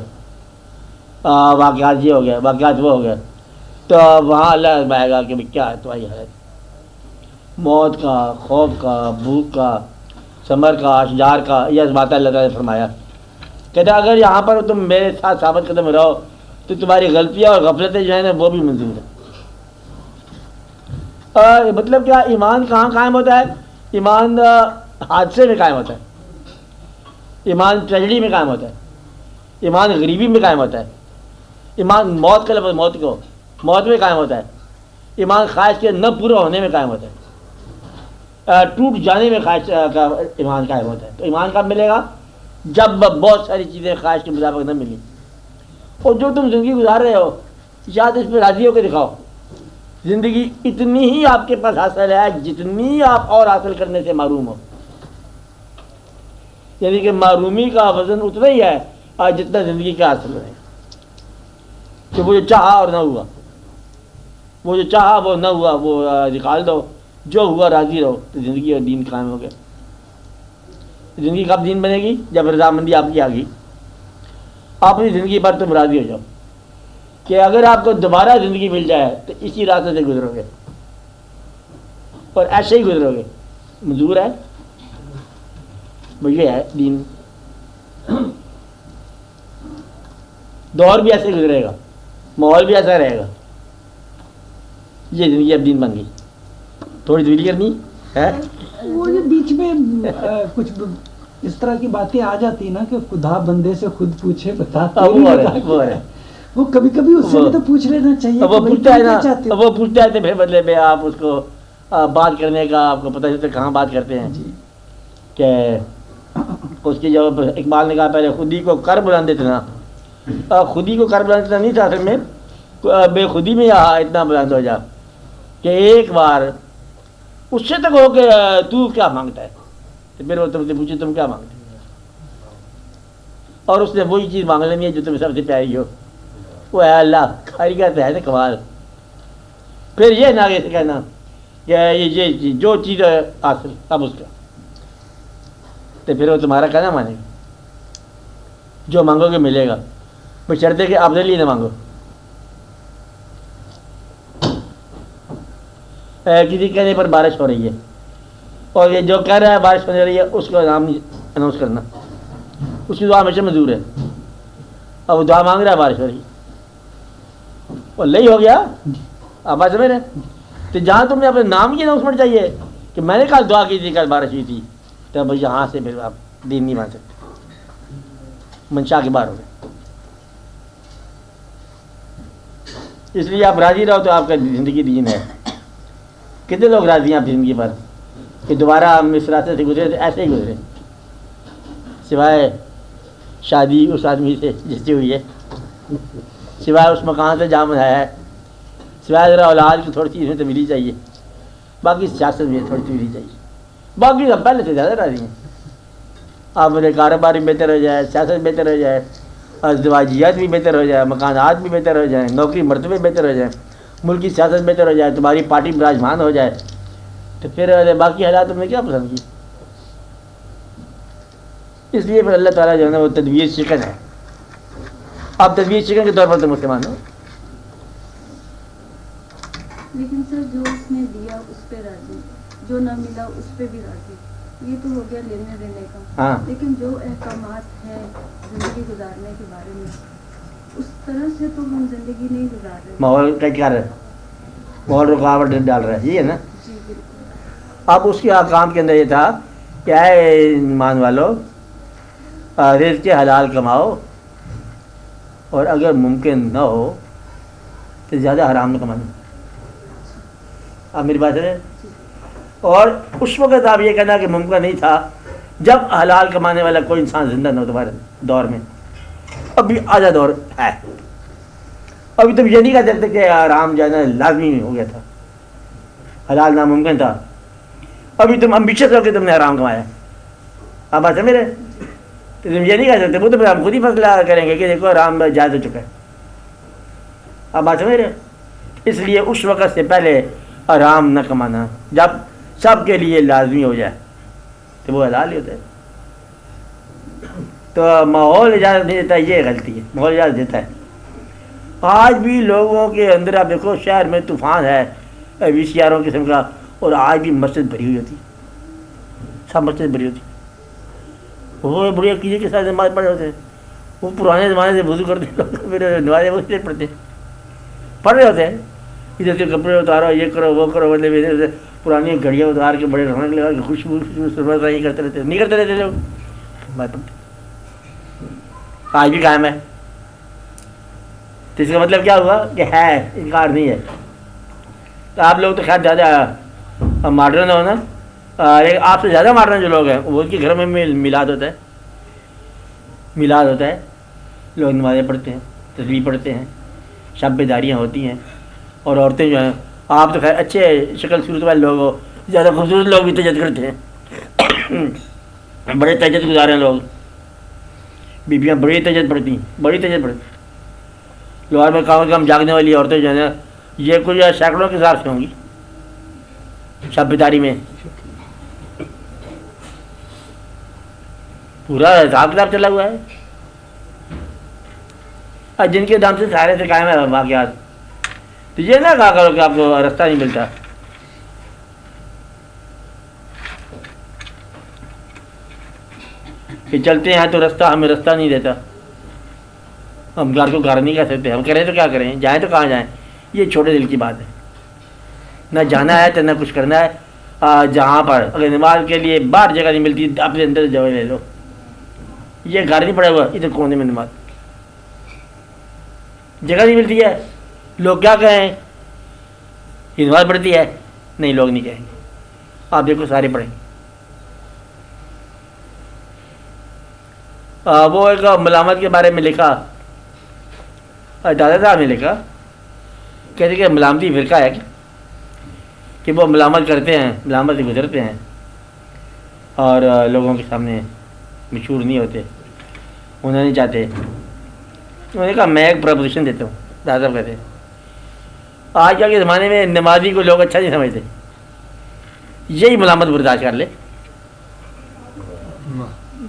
واقعات یہ ہو گیا، واقعات وہ ہو گیا، تو وہاں اللہ آئے گا کہ بھائی کیا ہے تمہاری حالت، موت کا، خوف کا، بھوک کا، ثمر کا، اشجار کا، یہ بات اللہ تعالیٰ نے فرمایا۔ کہتا اگر یہاں پر تم میرے ساتھ ثابت قدم رہو تو تمہاری غلطیاں اور غفلتیں جو ہیں نا وہ بھی منظور ہیں۔ مطلب کیا؟ ایمان کہاں قائم ہوتا ہے؟ ایمان حادثے میں قائم ہوتا ہے، ایمان ٹریجڈی میں قائم ہوتا ہے، ایمان غریبی میں قائم ہوتا ہے، ایمان موت کا لفظ موت میں قائم ہوتا ہے، ایمان خواہش کے نہ پورا ہونے میں قائم ہوتا ہے، ٹوٹ جانے میں خواہش کا ایمان قائم ہوتا ہے۔ تو ایمان کب ملے گا؟ جب بہت ساری چیزیں خواہش کے مطابق نہ ملی، اور جو تم زندگی گزار رہے ہو شاید اس پہ راضی ہو کے دکھاؤ، زندگی اتنی ہی آپ کے پاس حاصل ہے جتنی آپ اور حاصل کرنے سے محروم ہو، یعنی کہ محرومی کا وزن اتنا ہی ہے جتنا زندگی کا حاصل ہے، کہ وہ جو چاہا اور نہ ہوا، وہ جو چاہا وہ نہ ہوا، وہ نکال دو، جو ہوا راضی رہو، تو زندگی اور دین قائم ہو گیا۔ زندگی کب دین بنے گی؟ جب رضامندی آپ کی آ گئی، اپنی زندگی پر تم راضی ہو جاؤ کہ اگر آپ کو دوبارہ زندگی مل جائے تو اسی راستے سے گزرو گے، اور ایسے ہی گزرو گے، منظور ہے؟ وہ یہ ہے دین. دور بھی ایسے گزرے گا، ماحول بھی ایسا رہے گا. یہ زندگی اب دین بن گئی. تھوڑی طویل کرنی ہے. وہ جو بیچ میں کچھ اس طرح کی باتیں آ جاتی نا کہ خدا بندے سے خود پوچھے بتا وہ کبھی کبھی اس سے بھی تو پوچھ لینا چاہیے. وہ پوچھتا ہے نا، وہ پوچھتا ہے تو پھر بدلے میں آپ اس کو بات کرنے کا آپ کو پتہ چلتا ہے کہاں بات کرتے ہیں. کہ اس کی جو اقبال نے کہا پہلے خودی کو کر بلند اتنا، خودی کو کر بلند اتنا نہیں تھا اصل میں، بے خودی میں یہاں اتنا بلند ہو جا کہ ایک بار اس سے تک ہو کہ تو کیا مانگتا ہے، تو پھر وہ تم سے پوچھے تم کیا مانگتے ہیں، اور اس نے وہی چیز مانگ لینی ہے جو تمہیں سب سے پیاری ہو. وہ ہے اللہ کاریگر ہے نا کمال. پھر یہ نہ کہنا کہ یہ جو چیز ہے حاصل اب اس کا، تو پھر وہ تمہارا کہنا مانے گا. جو مانگو گے ملے گا، بشرطے کہ اپنے لیے نہ مانگو. کسی کہنے پر بارش ہو رہی ہے اور یہ جو کہہ رہا ہے بارش ہونے رہی ہے اس کو نام اناؤنس کرنا، اس کی دعا ہمیشہ منظور ہے. اب وہ دعا مانگ رہا ہے بارش ہو رہی ہے اور لئی ہو گیا. آپ بات سمجھ رہے ہیں؟ تو جہاں تم نے اپنے نام کی اناؤنسمنٹ چاہیے کہ میں نے کل دعا کی تھی کل بارش ہوئی تھی، تو بھائی یہاں سے پھر آپ دین نہیں مان سکتے، منشا کے باہر ہو گئے. اس لیے آپ راضی رہو تو آپ کا زندگی دین ہے. کتنے لوگ راضی ہیں آپ زندگی پر کہ دوبارہ ہم اس راستے سے گزرے تو ایسے ہی گزرے، سوائے شادی اس آدمی سے جس سے ہوئی ہے، سوائے اس مکان سے جہاں بنایا ہے، سوائے ذرا اولاد کی تھوڑی سی اس میں تو ملی چاہیے، باقی سیاست میں تھوڑی سی ملی چاہیے. باقی سب پہلے سے زیادہ راضی ہیں. آپ میرے کاروبار بھی بہتر ہو جائے، سیاست بہتر ہو جائے، ازدواجیات بھی بہتر ہو جائے، مکانات بھی بہتر ہو جائیں، نوکری مرتبے بہتر ہو جائیں، ملک کی سیاست بہتر ہو جائے، تمہاری پارٹی براجمان ہو جائے، تو پھر باقی حالات تم نے کیا پسند کی. اس لیے پھر اللہ تعالیٰ جو ہے نا وہ تدبیر شکن ہے. آپ تدبیر شکن کے طور پر تم مسلمان ہو. لیکن سر جو اس نے دیا اس پہ راضی، جو نہ ملا اس پہ بھی راضی، یہ تو ہو گیا لینے دینے کا. ہاں. لیکن جو احکامات ہیں زندگی گزارنے کے بارے میں، اس طرح سے تو ہم زندگی نہیں گزار رہے. ماحول کیا کر رہا ہے، ماحول رکاوٹ ڈال رہا ہے، یہ ہے نا. جی بالکل. اب اس کے احکام کے اندر یہ تھا کہ اے ایمان والو، رزق کے حلال کماؤ، اور اگر ممکن نہ ہو تو زیادہ حرام نہ کمانا. آپ میری بات ہے. اور اس وقت آپ یہ کہنا کہ ممکن نہیں تھا جب حلال کمانے والا کوئی انسان زندہ نہ ہو تمہارے دور میں. ابھی آدھا دور ہے، ابھی تم یہ نہیں کہہ سکتے کہ حرام جانا لازمی ہو گیا تھا، حلال ناممکن تھا. ابھی تم امبیشس ہو کہ تم نے حرام کمایا. آپ بات سمجھ رہے؟ تو تم یہ نہیں کہہ سکتے، وہ تو ہم خود ہی فیصلہ کریں گے کہ دیکھو حرام جائز ہو چکا ہے. آپ بات سمجھ رہے؟ اس لیے اس وقت سے پہلے حرام نہ کمانا، جب سب کے لیے لازمی ہو جائے تو وہ حلال ہی ہوتا ہے. تو ماحول اجازت نہیں دیتا، یہ غلطی ہے. ماحول اجازت دیتا ہے. آج بھی لوگوں کے اندر آپ دیکھو شہر میں طوفان ہے وی سی آروں قسم کا، اور آج بھی مسجد بھری ہوئی ہوتی، سب مسجد بھری ہوتی. وہ بڑی عقیدے کے ساتھ نماز پڑھ رہے ہوتے ہیں. وہ پرانے زمانے سے وضو کرتے پھر نمازیں وہ سے پڑھ رہے ہوتے ہیں. ادھر سے کپڑے اتارو، یہ کرو وہ کرو، مطلب ادھر سے پرانی گھڑیاں اتار کے بڑے رونق لگا کے خوشبو سرمت نہیں کرتے رہتے، نہیں کرتے رہتے لوگ. آج بھی قائم ہے. تو اس کا مطلب کیا ہوا کہ ہے، انکار نہیں ہے. تو آپ لوگ تو خیر زیادہ ماڈرن ہو نا، آپ سے زیادہ ماڈرن جو لوگ ہیں وہ ان کے گھروں میں میلاد ہوتا ہے. میلاد ہوتا ہے، لوگ نمازیں پڑھتے ہیں، تسبیح پڑھتے ہیں، شب بیداریاں ہوتی ہیں. اور عورتیں جو ہیں، آپ تو خیر اچھے شکل صورت والے لوگ ہو، زیادہ خوبصورت لوگ بھی تجد کرتے ہیں، بڑے تجد گزارے ہیں لوگ. بیویاں بڑی تجد پڑتی ہیں، بڑی تجد پڑتی. لاہور میں کم از کم جاگنے والی عورتیں جو ہیں یہ کچھ سینکڑوں کے حساب سے ہوں گی شب بیداری میں. پورا حساب کتاب چلا ہوا ہے. اور جن کے دم سے سارے سے قائم ہے واقعات. تو یہ نہ کہا کرو کہ آپ کو راستہ نہیں ملتا. کہ چلتے ہیں تو رستہ ہمیں رستہ نہیں دیتا، ہم گھر کو گھر نہیں کہہ سکتے، ہم کریں تو کیا کریں، جائیں تو کہاں جائیں. یہ چھوٹے دل کی بات ہے. نہ جانا ہے تو نہ کچھ کرنا ہے. جہاں پر اگر نماز کے لیے باہر جگہ نہیں ملتی اپنے اندر جگہ لے لو. یہ گھر نہیں پڑا ہوا ادھر کونے میں نماز، جگہ نہیں ملتی ہے. لوگ کیا کہیں یہ نماز پڑھتی ہے؟ نہیں، لوگ نہیں کہیں گے. آپ دیکھو سارے پڑھیں گے. وہ ایک ملامت کے بارے میں لکھا، دادا صاحب نے لکھا، کہتے کہ ملامتی فرقہ ہے کہ وہ ملامت کرتے ہیں، ملامت سے گزرتے ہیں اور لوگوں کے سامنے مشہور نہیں ہوتے، ہونا نہیں چاہتے. انہوں نے کہا میں ایک پروپوزیشن دیتا ہوں. دادا صاحب کہتے ہیں آج کل کے زمانے میں نمازی کو لوگ اچھا نہیں سمجھتے، یہی ملامت برداشت کر لے،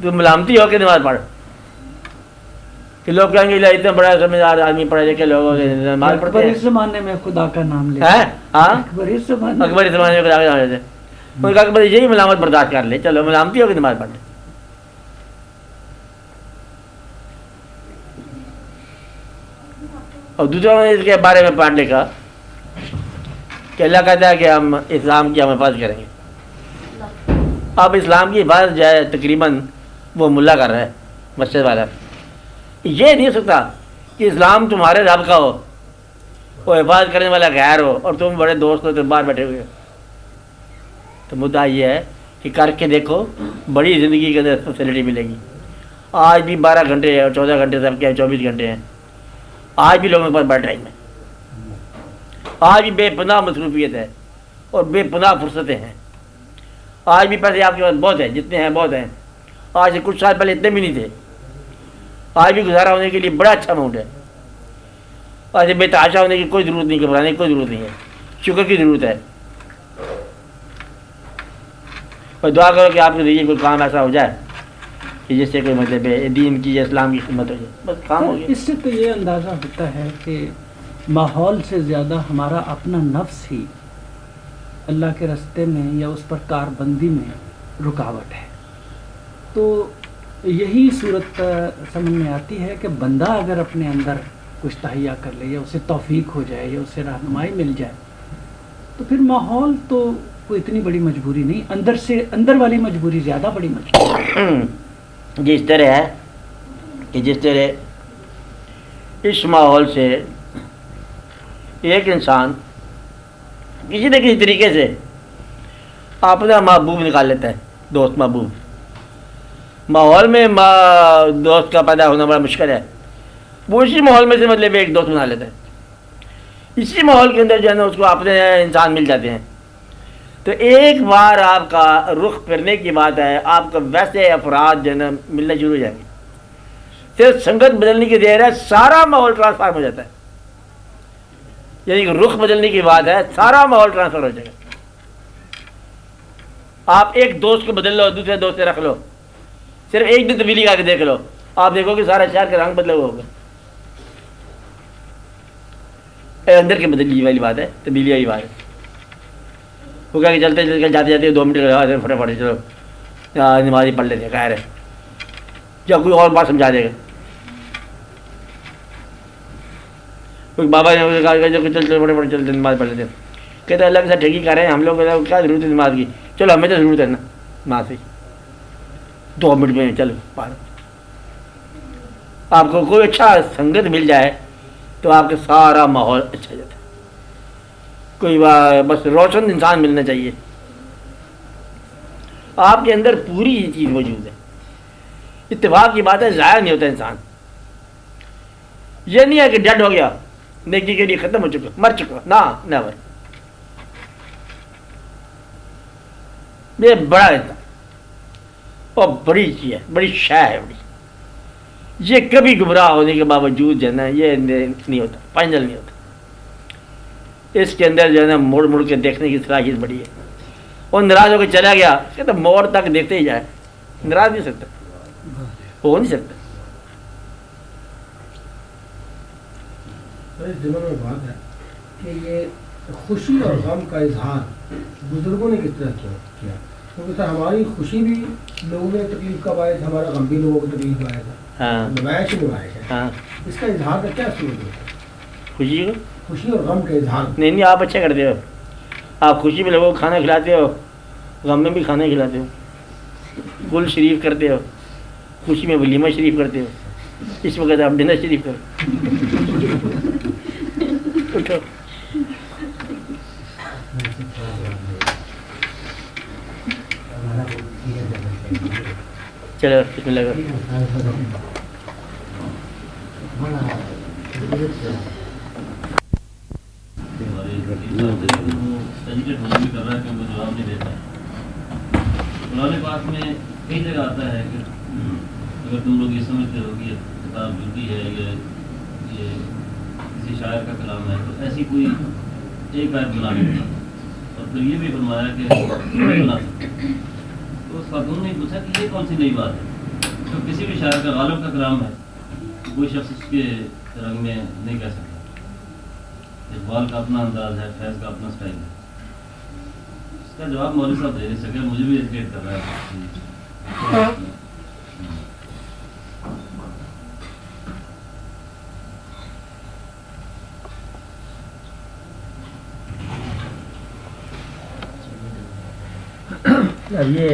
تو ملامتی ہو کے نماز پڑھ. کہ لوگ کہیں گے اتنا بڑا سمجھدار آدمی پڑھے لکھے لوگوں کے نماز پڑھتے اکبر ہیں. اس زمانے میں خدا کا نام لے، ہاں اکبر اس زمانے میں اکبر زمانے میں خدا کے نام لیتے. انہوں نے کہا کہ بھائی یہی ملامت برداشت کر لے، چلو ملامتی ہو کے نماز پڑھ لے. اور دوسروں نے اس کے بارے میں پڑھ لکھا کہ اللہ کہتا ہے کہ ہم اسلام کی ہم حفاظت کریں گے. اب اسلام کی حفاظت جو ہے تقریباً وہ ملا کر رہا ہے، مسجد والا. یہ نہیں ہو سکتا کہ اسلام تمہارے رب کا ہو، وہ حفاظت کرنے والا غیر ہو اور تم بڑے دوست ہو تو باہر بیٹھے ہوئے ہو. تو مدعا یہ ہے کہ کر کے دیکھو، بڑی زندگی کے اندر فیسلٹی ملے گی. آج بھی 12 گھنٹے اور 14 گھنٹے سب کے 24 گھنٹے ہیں. آج بھی لوگوں کے پاس بڑا ٹائم ہے، آج بھی بے پناہ مصروفیت ہے اور بے پناہ فرصتیں ہیں. آج بھی پیسے آپ کے پاس بہت ہیں، جتنے ہیں بہت ہیں. آج سے کچھ سال پہلے اتنے بھی نہیں تھے. آج بھی گزارا ہونے کے لیے بڑا اچھا اماؤنٹ ہے. آج بے تحاشا ہونے کی کوئی ضرورت نہیں، گھبرانے کی کوئی ضرورت نہیں ہے، شکر کی ضرورت ہے. اور دعا کرو کہ آپ کے ذریعے کوئی کام ایسا ہو جائے کہ جس سے کوئی مطلب ہے دین کی یا اسلام کی خدمت ہو جائے، بس کام ہو گیا. اس سے تو یہ اندازہ ہوتا ہے کہ ماحول سے زیادہ ہمارا اپنا نفس ہی اللہ کے راستے میں یا اس پر کاربندی میں رکاوٹ ہے. تو یہی صورت سمجھ میں آتی ہے کہ بندہ اگر اپنے اندر کچھ تہیا کر لے یا اسے توفیق ہو جائے یا اسے رہنمائی مل جائے تو پھر ماحول تو کوئی اتنی بڑی مجبوری نہیں، اندر سے اندر والی مجبوری زیادہ بڑی مجبوری. جس طرح ہے کہ جس طرح اس ماحول سے ایک انسان کسی نہ کسی طریقے سے اپنا محبوب نکال لیتا ہے، دوست محبوب. ماحول میں دوست کا پیدا ہونا بڑا مشکل ہے. وہ اسی ماحول میں سے مطلب ایک دوست بنا لیتا ہے. اسی ماحول کے اندر جو ہے نا اس کو اپنے انسان مل جاتے ہیں. تو ایک بار آپ کا رخ پھرنے کی بات ہے، آپ کا ویسے افراد جو ہے نا ملنا شروع ہو جائیں گے. صرف سنگت بدلنے کی دیر ہے، سارا ماحول ٹرانسفارم ہو جاتا ہے. یعنی کہ رخ بدلنے کی بات ہے، سارا ماحول ٹرانسفر ہو جائے گا. آپ ایک دوست کو بدل لو، دوسرے دوست سے رکھ لو، صرف ایک دن تبدیلی کر کے دیکھ لو، آپ دیکھو کہ سارا شہر کا رنگ بدلا ہوا ہوگا. اندر کی بدلی والی بات ہے، تبدیلی والی بات ہے. وہ کہا کہ چلتے چلتے جاتے جاتے 2 منٹ لگا فٹافٹ چلو نماز ہی پڑھ لیتے، خیر ہے، یا کوئی اور بات سمجھا دے گا. کوئی بابا نے کہا کہ چل چل بڑے چلتے نماز پڑھ لیتے. کہتے ہیں اللہ کے ساتھ ٹھیک ہی کر رہے ہیں ہم لوگ، کیا ضرورت ہے نماز کی، چلو ہمیں تو ضرورت ہے نا نماز کی، 2 منٹ میں چلو پڑھ. آپ کو کوئی اچھا سنگت مل جائے تو آپ کا سارا ماحول اچھا ہو جاتا ہے. کوئی بس روشن انسان ملنا چاہیے. آپ کے اندر پوری یہ چیز موجود ہے. اتفاق کی بات ہے، ضائع نہیں ہوتا انسان. یہ نہیں ہے کہ ڈیڈ ہو گیا، نیکی کے لیے ختم ہو چکا، مر چکا، نہ نیور. یہ بڑا انسان اور بڑی چیز ہے، بڑی شے ہے بڑی. یہ کبھی گمراہ ہونے کے باوجود جو ہے نا یہ نہیں ہوتا، فائنل نہیں ہوتا. اس کے اندر جو ہے نا مڑ مڑ کے دیکھنے کی صلاحیت بڑی ہے. اور ناراض ہو کے چلا گیا کہ تو موڑ تک دیکھتے ہی جائے، ناراض نہیں سکتا، ہو نہیں سکتا. اس دنوں میں بات ہے کہ یہ خوشی اور غم کا اظہار بزرگوں نے کس طرح کیا. کیونکہ سر ہماری خوشی بھی لوگوں میں تکلیف کا باعث ہے، ہمارا غم بھی لوگوں کو تکلیف کا باعث ہے، ہاں نمائش ہی نمائش ہے. ہاں اس کا اظہار کا کیا صورت ہوتا ہے؟ خوشی کو خوشی اور غم کا اظہار. نہیں آپ اچھا کرتے ہو. آپ خوشی میں لوگوں کو کھانا کھلاتے ہو، غم میں بھی کھانا کھلاتے ہو، گل شریف کرتے ہو، خوشی میں ولیمہ شریف کرتے ہو. اس وقت آپ ڈنر شریف کرو. اٹھو. چلو بسم اللہ کرو. قرآن پاک میں کئی جگہ آتا ہے کہ اگر تم لوگ یہ سمجھتے ہو کہ یہ کتاب جھوٹی ہے یا یہ کسی شاعر کا کلام ہے تو ایسی کوئی ایک آیت بنا لینا. اور پھر یہ بھی فرمایا کہ نہیں بنا سکتے. تو اس خاتون نے پوچھا کہ یہ کون سی نئی بات ہے جو کسی بھی شاعر کا غالب کا کلام ہے کوئی شخص اس کے رنگ میں نہیں کہہ سکتا. اقبال کا اپنا انداز ہے، فیض کا اپنا سٹائل ہے. اس کا جواب مولوی صاحب دے نہیں سکے، مجھے بھی ایجوکیٹ کر رہا ہے. اب یہ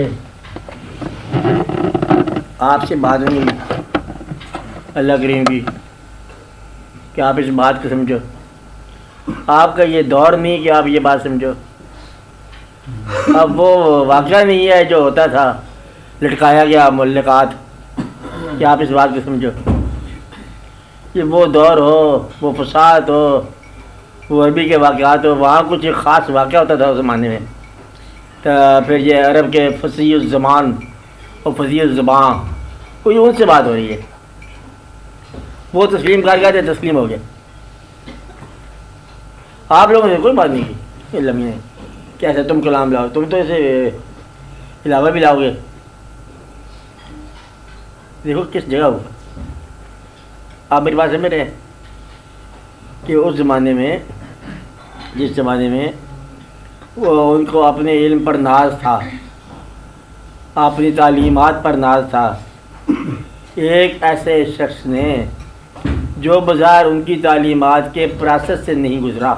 آپ سے بات نہیں اللہ کریم کی کہ آپ اس بات کو سمجھو. آپ کا یہ دور نہیں کہ آپ یہ بات سمجھو. اب وہ واقعہ نہیں ہے جو ہوتا تھا لٹکایا گیا ملکات کہ آپ اس بات کو سمجھو. یہ وہ دور ہو، وہ فساد ہو، وہ عربی کے واقعات ہو، وہاں کچھ ایک خاص واقعہ ہوتا تھا اس زمانے میں. تو پھر یہ عرب کے فصیح الزمان اور فصیح الزبان کوئی ان سے بات ہو رہی ہے. وہ تسلیم کر گئے تھے، تسلیم ہو گیا. آپ لوگوں نے کوئی بات نہیں کی. یہ لمحے کیسے تم کلام لاؤ، تم تو اسے علاوہ بھی لاؤ گے. دیکھو کس جگہ ہوا. آپ میری بات سمجھ رہے ہیں کہ اس زمانے میں، جس زمانے میں وہ ان کو اپنے علم پر ناز تھا، اپنی تعلیمات پر ناز تھا، ایک ایسے شخص نے جو بظاہر ان کی تعلیمات کے پروسیس سے نہیں گزرا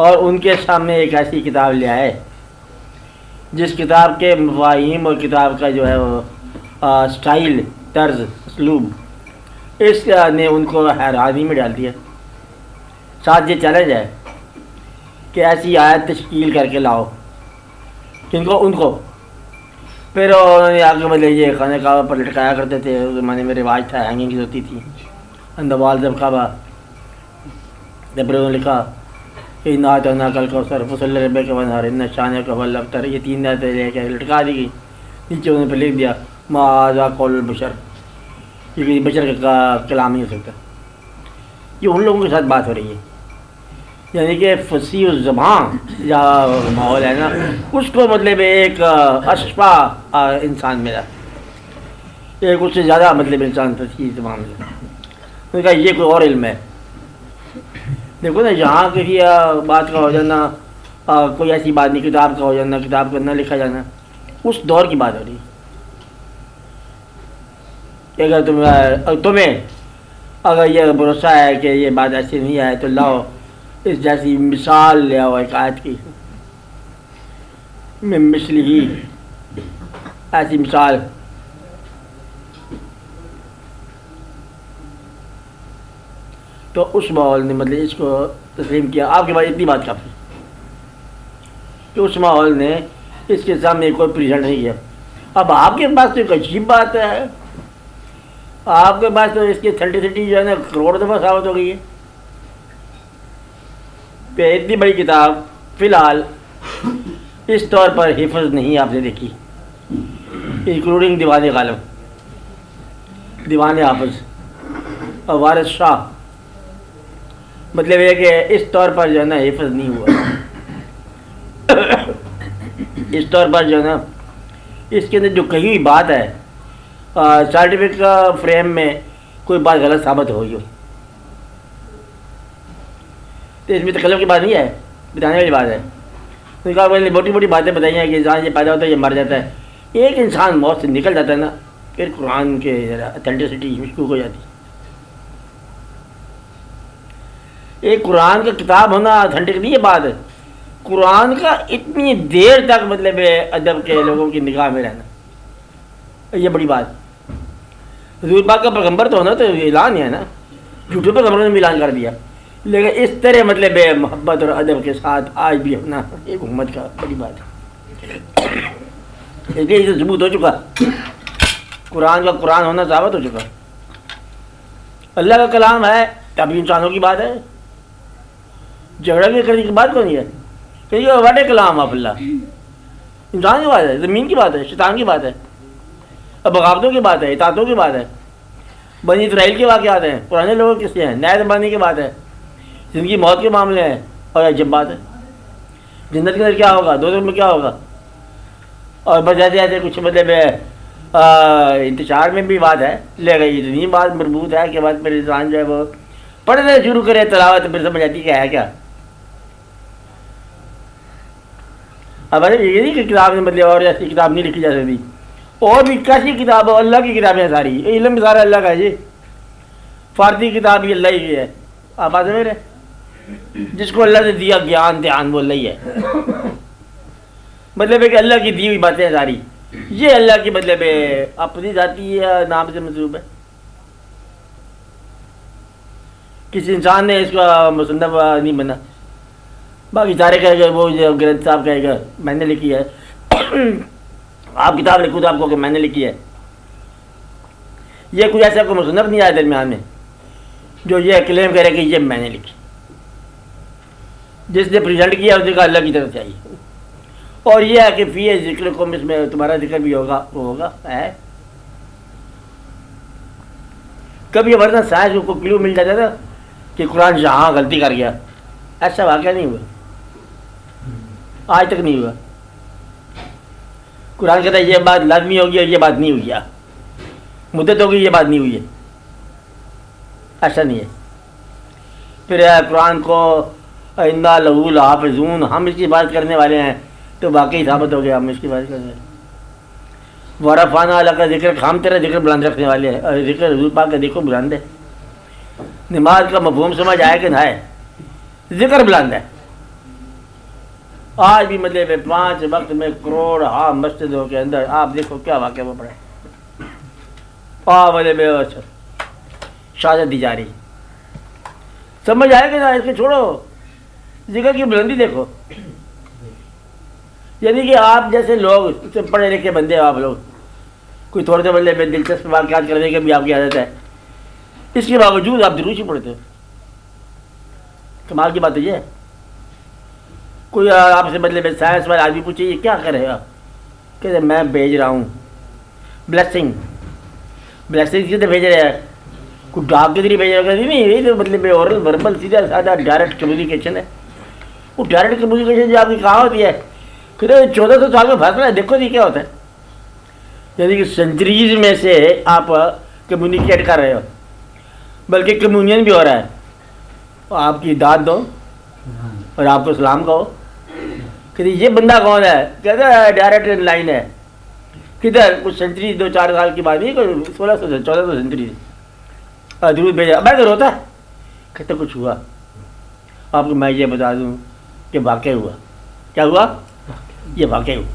اور ان کے سامنے ایک ایسی کتاب لے آئے جس کتاب کے مفاہیم اور کتاب کا جو ہے وہ سٹائل، طرز، اسلوب، اس نے ان کو حیرانی میں ڈال دیا. ساتھ یہ چیلنج ہے کہ ایسی آیت تشکیل کر کے لاؤ کن کو، ان کو. پھر انہوں نے آگے مطلب یہ خانہ کعبہ پر لٹکایا کرتے تھے. اس زمانے میں رواج تھا، ہینگنگز ہوتی تھی اندوال جب کعبہ. جب انہوں نے لکھا کہ نعت نا کل کوثر فصل رب کے ونہار ان شان کا ول ابتر، یہ 3 آیتیں لے کے لٹکا دی گئی. نیچے انہوں نے پھر لکھ دیا ما ذا قول البشر، یہ کسی بشر کا کلام نہیں ہو سکتا. یہ ان لوگوں کے ساتھ بات ہو رہی ہے. یعنی کہ فصیح الزبان یا ماحول ہے نا، اس کو مطلب ایک اشفا انسان ملا، ایک اس سے زیادہ مطلب انسان فصیح زبان ملا. انہوں نے کہا یہ کوئی اور علم ہے. دیکھو نا، جہاں کسی بات کا ہو جانا، کوئی ایسی بات نہیں، کتاب کا ہو جانا، کتاب کا نہ لکھا جانا، اس دور کی بات ہو رہی ہے. اگر تمہیں اگر یہ بھروسہ ہے کہ یہ بات ایسی نہیں ہے تو لاؤ اس جیسی مثال لے آؤ ایک آیت کی، میں مثل ہی ایسی مثال. تو اس ماحول نے مطلب اس کو تسلیم کیا. آپ کے پاس اتنی بات کافی کہ اس ماحول نے اس کے سامنے کوئی پریزنٹ نہیں کیا. اب آپ کے پاس تو ایک عجیب بات ہے، آپ کے پاس تو اس کی اتھینٹسٹی جو ہے نا کروڑ دفعہ ثابت ہو گئی ہے. کہ اتنی بڑی کتاب فی الحال اس طور پر حفظ نہیں آپ نے دیکھی، انکلوڈنگ دیوان غالب، دیوان حافظ اور وارث شاہ. مطلب یہ کہ اس طور پر جو ہے نا حفظ نہیں ہوا. اس طور پر جو ہے نا اس کے اندر جو کہی ہوئی بات ہے سائنٹیفک فریم میں کوئی بات غلط ثابت ہو گئی ہو تو اس میں تکلف کی بات نہیں ہے، بتانے والی بات ہے. تو کہا میں نے موٹی موٹی باتیں بتائی ہیں کہ انسان یہ پیدا ہوتا ہے یہ مر جاتا ہے. ایک انسان موت سے نکل جاتا ہے نا پھر قرآن کے اتھینٹسٹی مشکوک ہو جاتی ہے. ایک قرآن کا کتاب ہونا اتھینٹک نہیں ہے بات ہے, قرآن کا اتنی دیر تک مطلب ادب کے لوگوں کی نگاہ میں رہنا یہ بڑی بات. حضور پاک کا پیغمبر تو ہونا تو اعلان ہے نا, جھوٹے پیغمبروں نے بھی اعلان کر دیا, لیکن اس طرح مطلب محبت اور ادب کے ساتھ آج بھی ہونا ایک امت کا بڑی بات ہے. یہ ثبوت ہو چکا, قرآن کا قرآن ہونا ثابت ہو چکا. اللہ کا کلام ہے تبھی انسانوں کی بات ہے, جھگڑا بھی کرنے کی بات کو نہیں ہے کہ یہ واٹ کلام آف اللہ, انسان کی بات ہے, زمین کی بات ہے, شیطان کی بات ہے, بغاوتوں کی بات ہے, اطاعتوں کی بات ہے, بنی اسرائیل کے واقعات ہیں, پرانے لوگوں کے قصے ہیں, نئے زمانے کی بات ہے, زندگی موت کے معاملے ہیں. اور عجب بات ہے جنت کے اندر کیا ہوگا, دوزخ میں کیا ہوگا, اور بس ایسے ایسے کچھ مطلب انتشار میں بھی بات ہے. لے گئی اتنی بات مربوط ہے کہ بعد پھر انسان جو ہے وہ پڑھنا شروع کرے تلاوت پھر سمجھ آتی کہ ہے کیا. اب یہ نہیں کہ کتاب نے مطلب اور ایسی کتاب نہیں لکھی جا سکتی, اور بھی کیسی کتاب ہو, اللہ کی کتابیں ساری, علم سارا اللہ کا ہے جی. فارسی کتاب بھی اللہ ہی ہے, آپ بات سمجھ رہے, جس کو اللہ نے دیا گیان دھیان وہ اللہ ہی ہے. مطلب ہے کہ اللہ کی دی ہوئی باتیں ساری, یہ اللہ کی مطلب اپنی ذاتی نام سے منسوب ہے. کسی انسان نے اس کا مصنف نہیں بنا, باقی سارے کہے گا وہ جو گرنتھ صاحب کہے گا میں نے لکھی ہے. آپ کتاب لکھو تو آپ کو کہ میں نے لکھی ہے. یہ کوئی ایسا کوئی مصنف نہیں آیا درمیان میں جو یہ کلیم کرے کہ یہ میں نے لکھی. جس نے پریزنٹ کیا اس نے کہا اللہ کی طرف سے آئی. اور یہ ہے کہ فی ذکر کو اس میں تمہارا ذکر بھی ہوگا, وہ ہوگا ہے. کبھی ورنہ سائنس کو کلو مل جاتا تھا کہ قرآن جہاں غلطی کر گیا, ایسا واقعہ نہیں ہوا, آج تک نہیں ہوا. قرآن کہتا ہے یہ بات لازمی ہوگی اور یہ بات نہیں ہوئی, مدت ہوگی یہ بات نہیں ہوئی ہے, ایسا نہیں ہے. پھر قرآن کو انا لہو لحافظون, ہم اس کی بات کرنے والے ہیں تو واقعی ثابت ہو گیا ہم اس کی بات کرنے والے. ورفعنا لک ذکرک, ہم تیرا ذکر بلند رکھنے والے ہیں. اور ذکر حضور پاک کا دیکھو بلند ہے. نماز کا مفہوم سمجھ آئے کہ نہ ہے, ذکر بلند ہے. آج بھی مطلب 5 وقت میں کروڑ مسجدوں کے اندر آپ دیکھو کیا واقعہ وہ پڑے, مطلب شہادت دی جا رہی. سمجھ آئے کہ نہ, اس کے چھوڑو, ذکر کی بلندی دیکھو. یعنی کہ آپ جیسے لوگ پڑھے لکھے بندے, آپ لوگ کوئی تھوڑے سے مطلب دلچسپ واقعات کرنے کی بھی آپ کی عادت ہے, اس کے باوجود آپ دروش ہی پڑھتے ہو. کمال کی بات یہ ہے. کوئی آپ سے مطلب سائنس والے آدمی پوچھے یہ کیا کر رہے ہو, کہتے میں بھیج رہا ہوں بلیسنگ. بلیسنگ کس طرح بھیج رہے ہیں, کوئی ڈاک کے ذریعے بھیج رہا ہے, نہیں یہ تو مطلب اورل وربل سیدھا سادہ ڈائریکٹ کمیونیکیشن ہے. وہ ڈائریکٹ کمیونیکیشن جو آپ کی کہاں ہوتی ہے, پھر 1400 سال کا فیصلہ ہے, دیکھو جی کیا ہوتا ہے. یعنی کہ سینچریز میں سے آپ کمیونیکیٹ کر رہے ہو, بلکہ کمیونین بھی ہو رہا ہے. آپ کی داد دو اور آپ کو سلام کہو کہ یہ بندہ کون ہے, کہتا ہے ڈائریکٹ ان لائن ہے. کدھر کچھ سینچری 2-4 سال کی بات نہیں, کوئی 1600 سے 1400 سینچری درود بھیجا. میں تو روتا ہے, کہتے کچھ ہوا. آپ کو میں یہ بتا دوں کہ واقع ہوا. کیا ہوا, یہ واقع ہوا.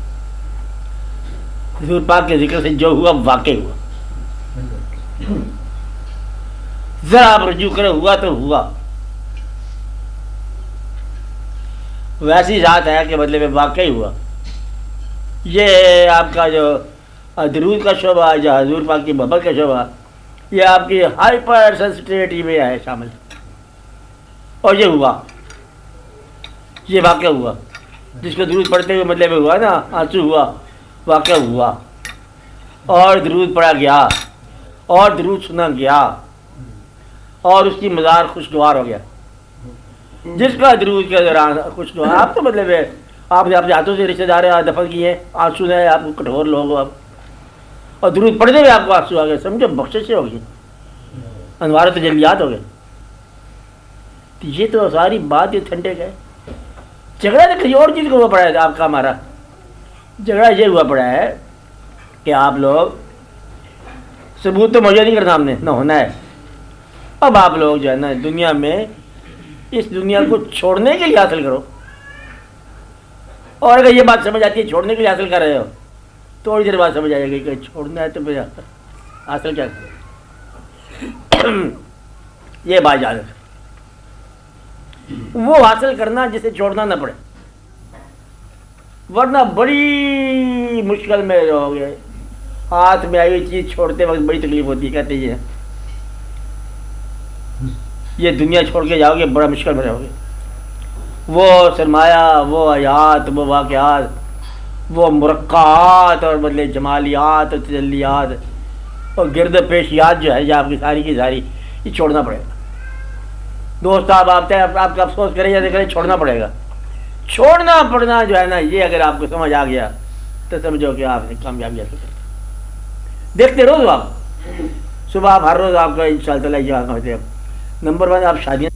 حضور پاک کے ذکر سے جو ہوا واقع ہوا. ذرا آپ رجوع کرو, ہوا تو ہوا. ویسی ذات ہے کہ مطلب واقعی ہوا. یہ آپ کا جو درود کا شعبہ, جو حضور پاک کی محبت کا شعبہ, یہ آپ کی ہائپر سینسٹیوٹی میں ہے شامل. اور یہ ہوا, یہ واقع ہوا. جس کو درود پڑھتے ہوئے مطلب ہوا نا, آنسو ہوا, واقع ہوا. اور درود پڑھا گیا, اور درود سنا گیا, اور اس کی مزار خوشگوار ہو گیا. جس کا درود کے دوران خوشگوار, آپ تو مطلب ہے آپ نے اپنے ہاتھوں سے رشتے دار دفن کیے, آنسو ہے, آپ کو کٹھور لوگ ہو آپ, اور درود پڑھنے میں آپ کو آنسو آ گئے, سمجھو بخششیں ہو گئی, انوار تجلیات ہو گئے. یہ تو ساری بات یہ ٹھنڈے گئے. جھگڑا تو کسی اور چیز کو ہوا پڑا ہے آپ کا ہمارا. جھگڑا یہ ہوا پڑا ہے کہ آپ لوگ ثبوت تو موجود نہیں کرنا ہم نے نہ ہونا ہے. اب آپ لوگ جو ہے نا دنیا میں اس دنیا کو چھوڑنے کے لیے حاصل کرو. اور اگر یہ بات سمجھ آتی ہے چھوڑنے کے لیے حاصل کر رہے ہو تھوڑی دیر بعد سمجھ آئے گی کہ چھوڑنا ہے تو پھر حاصل کیا کرو. یہ بات یاد رکھو. وہ حاصل کرنا جسے چھوڑنا نہ پڑے ورنہ بڑی مشکل میں رہو گے. ہاتھ میں آئی ہوئی چیز چھوڑتے وقت بڑی تکلیف ہوتی ہے. کہتے ہیں یہ دنیا چھوڑ کے جاؤ گے بڑا مشکل میں رہو گے. وہ سرمایہ، وہ حیات، وہ واقعات، وہ مرقعات اور بدلے جمالیات اور تجلیات اور گرد پیشیات جو ہے یہ آپ کی ساری یہ چھوڑنا پڑے گا. دوست صاحب آپ کا افسوس کریں یا کریں چھوڑنا پڑے گا. چھوڑنا پڑنا جو ہے نا یہ اگر آپ کو سمجھ آ گیا تو سمجھو کہ آپ نے کامیابی حاصل کر. دیکھتے روز آپ صبح آپ ہر روز آپ کا ان شاء اللہ تعالیٰ یہ ہوتے ہیں. نمبر 1 آپ شادیاں